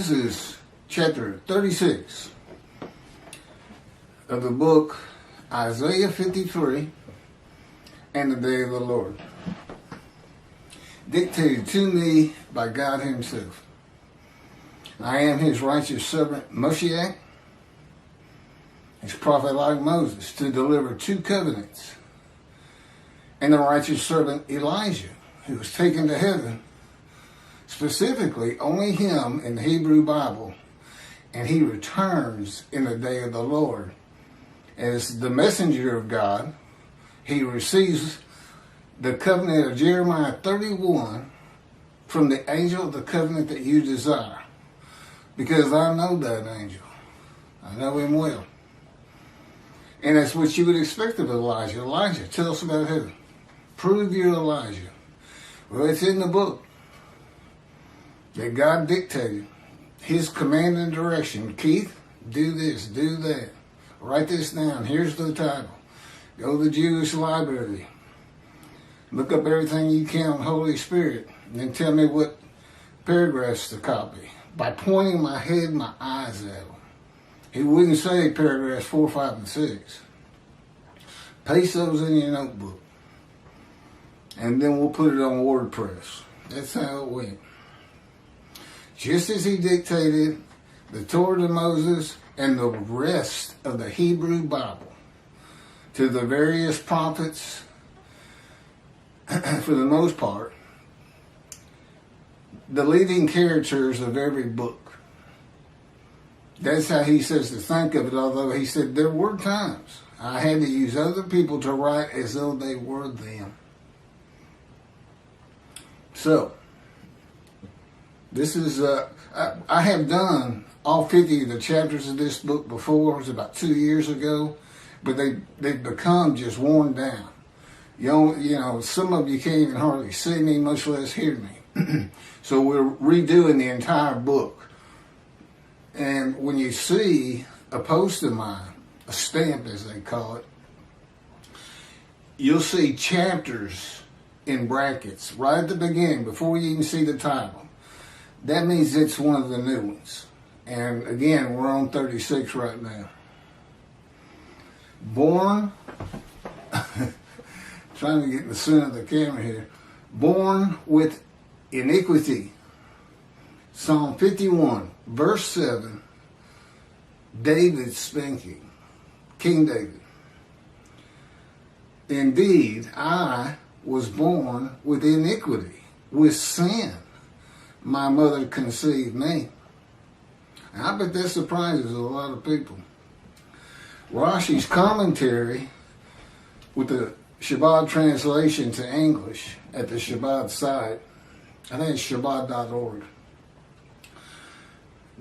This is chapter 36 of the book Isaiah 53 and the Day of the Lord. Dictated to me by God Himself. I am His righteous servant Moshiach, His prophet like Moses, to deliver 2 covenants, and the righteous servant Elijah, who was taken to heaven. Specifically, only him in the Hebrew Bible, and he returns in the day of the Lord. As the messenger of God, he receives the covenant of Jeremiah 31 from the angel of the covenant that you desire. Because I know that angel. I know him well. And that's what you would expect of Elijah. Elijah, tell us about heaven. Prove you're Elijah. Well, it's in the book that God dictated His command and direction. Keith, do this, do that. Write this down. Here's the title. Go to the Jewish library. Look up everything you can on Holy Spirit. And then tell me what paragraphs to copy. By pointing my head and my eyes at them. He wouldn't say paragraphs 4, 5, and 6. Paste those in your notebook. And then we'll put it on WordPress. That's how it went. Just as he dictated the Torah to Moses and the rest of the Hebrew Bible to the various prophets, for the most part, the leading characters of every book. That's how he says to think of it, although he said there were times I had to use other people to write as though they were them. So, this is, I have done all 50 of the chapters of this book before. It was about 2 years ago, but they've become just worn down. You know, some of you can't even hardly see me, much less hear me. So we're redoing the entire book. And when you see a post of mine, a stamp as they call it, you'll see chapters in brackets right at the beginning before you even see the title. That means it's one of the new ones. And again, we're on 36 right now. Born, trying to get in the center of the camera here. Born with iniquity. Psalm 51, verse 7. David speaking. King David. Indeed, I was born with iniquity, with sin. My mother conceived me. And I bet that surprises a lot of people. Rashi's commentary with the Chabad translation to English at the Chabad site, I think it's chabad.org.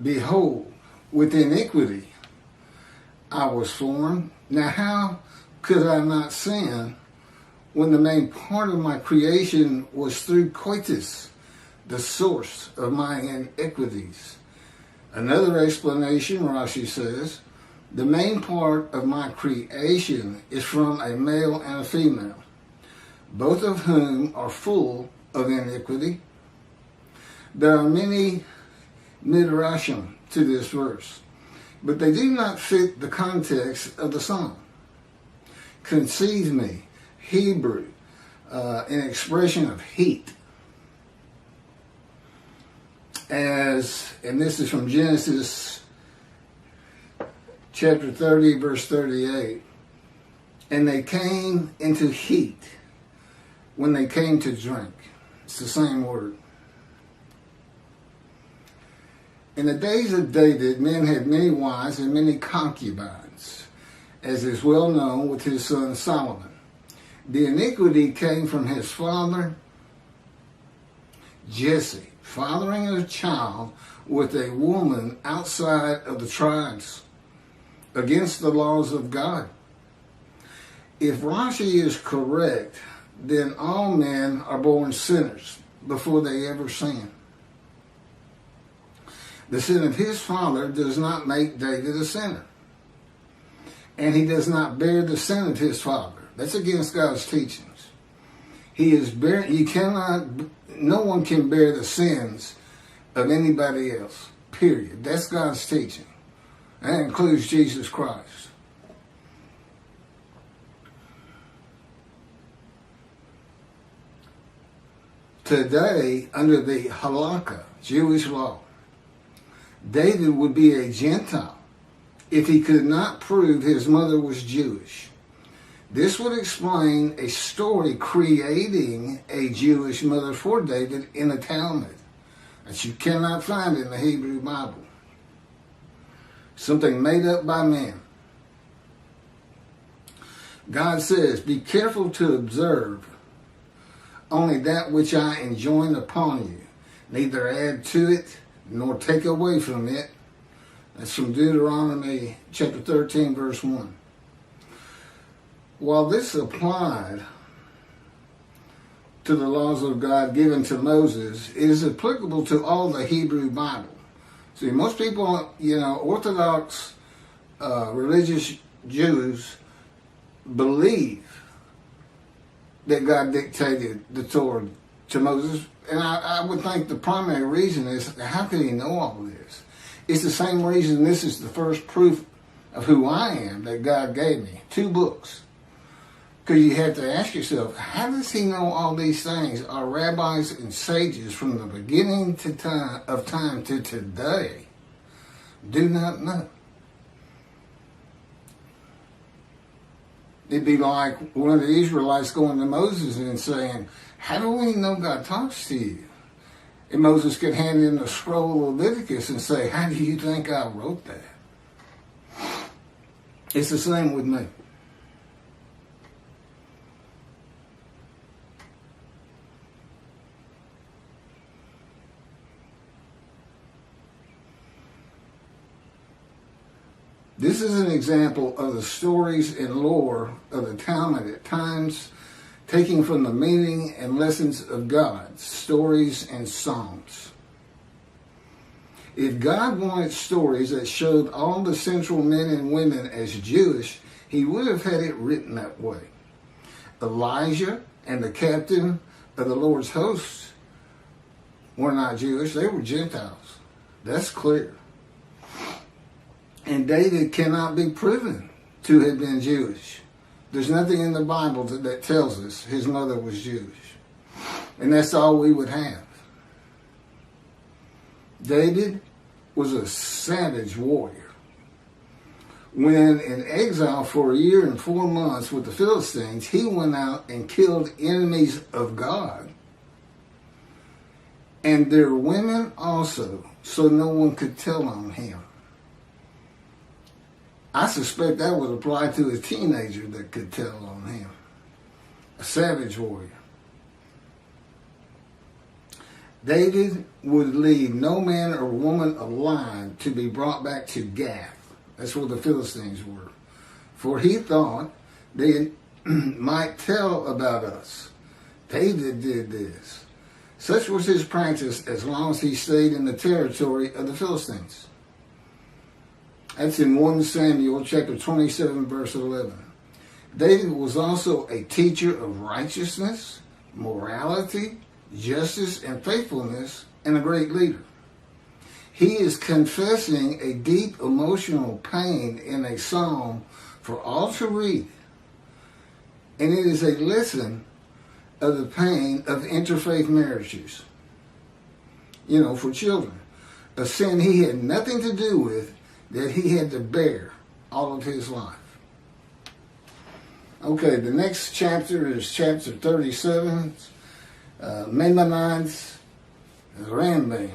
Behold, with iniquity I was formed. Now how could I not sin when the main part of my creation was through coitus, the source of my iniquities? Another explanation, Rashi says, the main part of my creation is from a male and a female, both of whom are full of iniquity. There are many midrashim to this verse, but they do not fit the context of the song. Conceive me, Hebrew, an expression of heat. And this is from Genesis chapter 30, verse 38. And they came into heat when they came to drink. It's the same word. In the days of David, men had many wives and many concubines, as is well known with his son Solomon. The iniquity came from his father Jesse, fathering a child with a woman outside of the tribes, against the laws of God. If Rashi is correct, then all men are born sinners before they ever sin. The sin of his father does not make David a sinner. And he does not bear the sin of his father. That's against God's teachings. He is no one can bear the sins of anybody else. period. That's God's teaching. That includes Jesus Christ. Today, under the halakha, Jewish law, David would be a Gentile if he could not prove his mother was Jewish. This would explain a story creating a Jewish mother for David in the Talmud that you cannot find in the Hebrew Bible. Something made up by men. God says, "Be careful to observe only that which I enjoin upon you, neither add to it nor take away from it." That's from Deuteronomy chapter 13, verse 1. While this applied to the laws of God given to Moses, it is applicable to all the Hebrew Bible. See, most people, Orthodox religious Jews believe that God dictated the Torah to Moses. And I would think the primary reason is, how could he know all this? It's the same reason this is the first proof of who I am that God gave me. 2 books. Because you have to ask yourself, how does he know all these things? Our rabbis and sages from the beginning of time to today do not know. It'd be like one of the Israelites going to Moses and saying, "How do we know God talks to you?" And Moses could hand in the scroll of Leviticus and say, "How do you think I wrote that?" It's the same with me. This is an example of the stories and lore of the Talmud at times, taking from the meaning and lessons of God, stories and songs. If God wanted stories that showed all the central men and women as Jewish, he would have had it written that way. Elijah and the captain of the Lord's hosts were not Jewish, they were Gentiles. That's clear. And David cannot be proven to have been Jewish. There's nothing in the Bible that tells us his mother was Jewish. And that's all we would have. David was a savage warrior. When in exile for 1 year and 4 months with the Philistines, he went out and killed enemies of God. And their women also, so no one could tell on him. I suspect that would apply to a teenager that could tell on him. A savage warrior. David would leave no man or woman alive to be brought back to Gath. That's where the Philistines were. For he thought they might tell about us. David did this. Such was his practice as long as he stayed in the territory of the Philistines. That's in 1 Samuel chapter 27, verse 11. David was also a teacher of righteousness, morality, justice, and faithfulness, and a great leader. He is confessing a deep emotional pain in a psalm for all to read. And it is a lesson of the pain of interfaith marriages. For children. A sin he had nothing to do with, that he had to bear all of his life. Okay, the next chapter is chapter 37, Maimonides, Rambam.